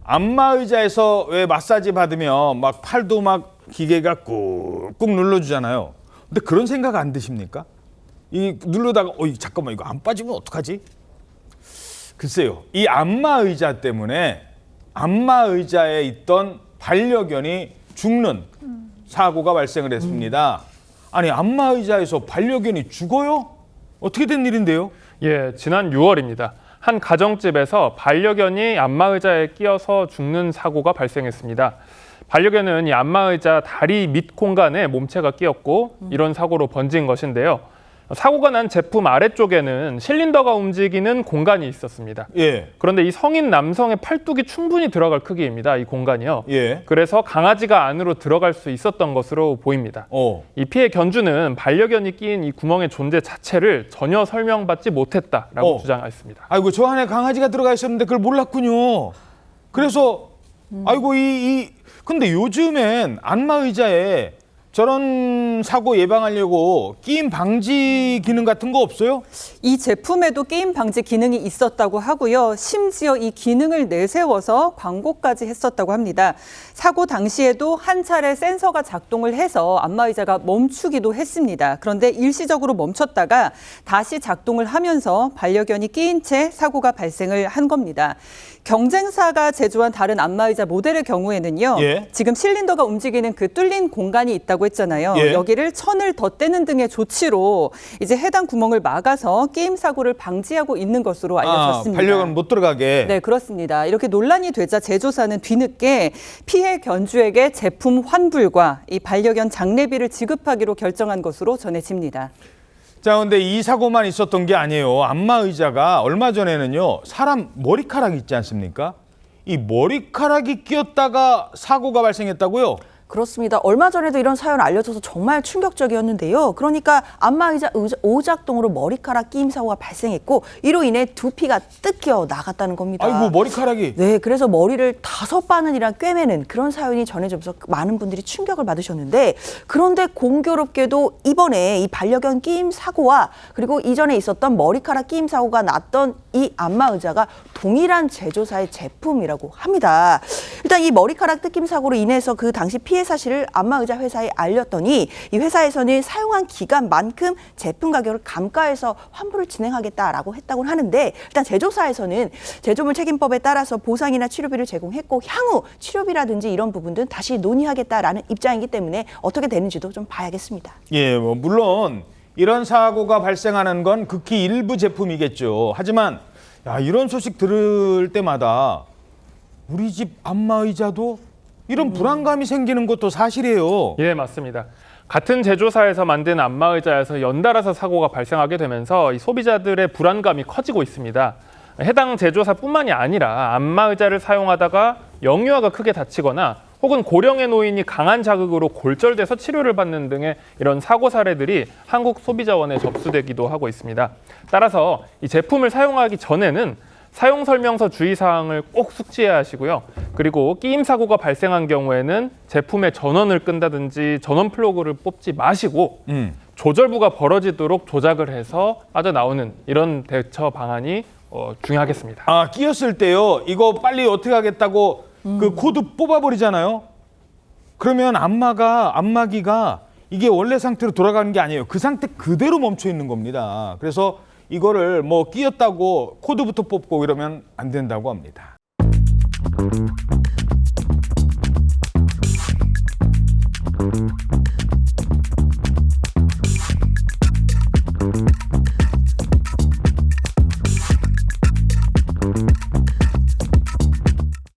안마의자에서 왜 마사지 받으면 막 팔도 막 기계가 꾹꾹 눌러주잖아요. 근데 그런 생각 안 드십니까? 이 누르다가 잠깐만 이거 안 빠지면 어떡하지? 글쎄요, 이 안마의자 때문에 안마의자에 있던 반려견이 죽는 사고가 발생을 했습니다. 아니, 안마의자에서 반려견이 죽어요? 어떻게 된 일인데요? 예, 지난 6월입니다. 한 가정집에서 반려견이 안마의자에 끼어서 죽는 사고가 발생했습니다. 반려견은 이 안마의자 다리 밑 공간에 몸체가 끼었고 이런 사고로 번진 것인데요. 사고가 난 제품 아래쪽에는 실린더가 움직이는 공간이 있었습니다. 예. 그런데 이 성인 남성의 팔뚝이 충분히 들어갈 크기입니다. 이 공간이요. 예. 그래서 강아지가 안으로 들어갈 수 있었던 것으로 보입니다. 이 피해 견주는 반려견이 끼인 이 구멍의 존재 자체를 전혀 설명받지 못했다라고 주장했습니다. 아이고, 저 안에 강아지가 들어가 있었는데 그걸 몰랐군요. 그래서 아이고 근데 요즘엔 안마의자에 저런 사고 예방하려고 끼임 방지 기능 같은 거 없어요? 이 제품에도 끼임 방지 기능이 있었다고 하고요. 심지어 이 기능을 내세워서 광고까지 했었다고 합니다. 사고 당시에도 한 차례 센서가 작동을 해서 안마의자가 멈추기도 했습니다. 그런데 일시적으로 멈췄다가 다시 작동을 하면서 반려견이 끼인 채 사고가 발생을 한 겁니다. 경쟁사가 제조한 다른 안마의자 모델의 경우에는요. 지금 실린더가 움직이는 그 뚫린 공간이 있다고 했잖아요. 여기를 천을 덧대는 등의 조치로 이제 해당 구멍을 막아서 끼임 사고를 방지하고 있는 것으로 알려졌습니다. 반려견 못 들어가게. 네, 그렇습니다. 이렇게 논란이 되자 제조사는 뒤늦게 피해 견주에게 제품 환불과 이 반려견 장례비를 지급하기로 결정한 것으로 전해집니다. 자, 근데 이 사고만 있었던 게 아니에요. 안마의자가 얼마 전에는요, 사람 머리카락 있지 않습니까? 이 머리카락이 끼었다가 사고가 발생했다고요? 그렇습니다. 얼마 전에도 이런 사연 알려져서 정말 충격적이었는데요. 그러니까 안마의자 오작동으로 머리카락 끼임 사고가 발생했고 이로 인해 두피가 뜯겨 나갔다는 겁니다. 아이고, 머리카락이. 네, 그래서 머리를 5바늘이랑 꿰매는 그런 사연이 전해져서 많은 분들이 충격을 받으셨는데 그런데 공교롭게도 이번에 이 반려견 끼임 사고와 그리고 이전에 있었던 머리카락 끼임 사고가 났던 이 안마의자가 동일한 제조사의 제품이라고 합니다. 일단 이 머리카락 뜯김 사고로 인해서 그 당시 피해 사실을 안마의자 회사에 알렸더니 이 회사에서는 사용한 기간만큼 제품 가격을 감가해서 환불을 진행하겠다라고 했다고 하는데 일단 제조사에서는 제조물 책임법에 따라서 보상이나 치료비를 제공했고 향후 치료비라든지 이런 부분들은 다시 논의하겠다라는 입장이기 때문에 어떻게 되는지도 좀 봐야겠습니다. 예, 물론 이런 사고가 발생하는 건 극히 일부 제품이겠죠. 하지만 이런 소식 들을 때마다 우리 집 안마의자도 이런 불안감이 생기는 것도 사실이에요. 예, 맞습니다. 같은 제조사에서 만든 안마의자에서 연달아서 사고가 발생하게 되면서 이 소비자들의 불안감이 커지고 있습니다. 해당 제조사뿐만이 아니라 안마의자를 사용하다가 영유아가 크게 다치거나 혹은 고령의 노인이 강한 자극으로 골절돼서 치료를 받는 등의 이런 사고 사례들이 한국소비자원에 접수되기도 하고 있습니다. 따라서 이 제품을 사용하기 전에는 사용 설명서 주의사항을 꼭 숙지해야 하시고요. 그리고 끼임 사고가 발생한 경우에는 제품의 전원을 끈다든지 전원 플러그를 뽑지 마시고 조절부가 벌어지도록 조작을 해서 빠져나오는 이런 대처 방안이 중요하겠습니다. 끼었을 때요. 이거 빨리 어떻게 하겠다고 그 코드 뽑아버리잖아요. 그러면 안마기가 이게 원래 상태로 돌아가는 게 아니에요. 그 상태 그대로 멈춰 있는 겁니다. 그래서 이거를 끼었다고 코드부터 뽑고 이러면 안 된다고 합니다.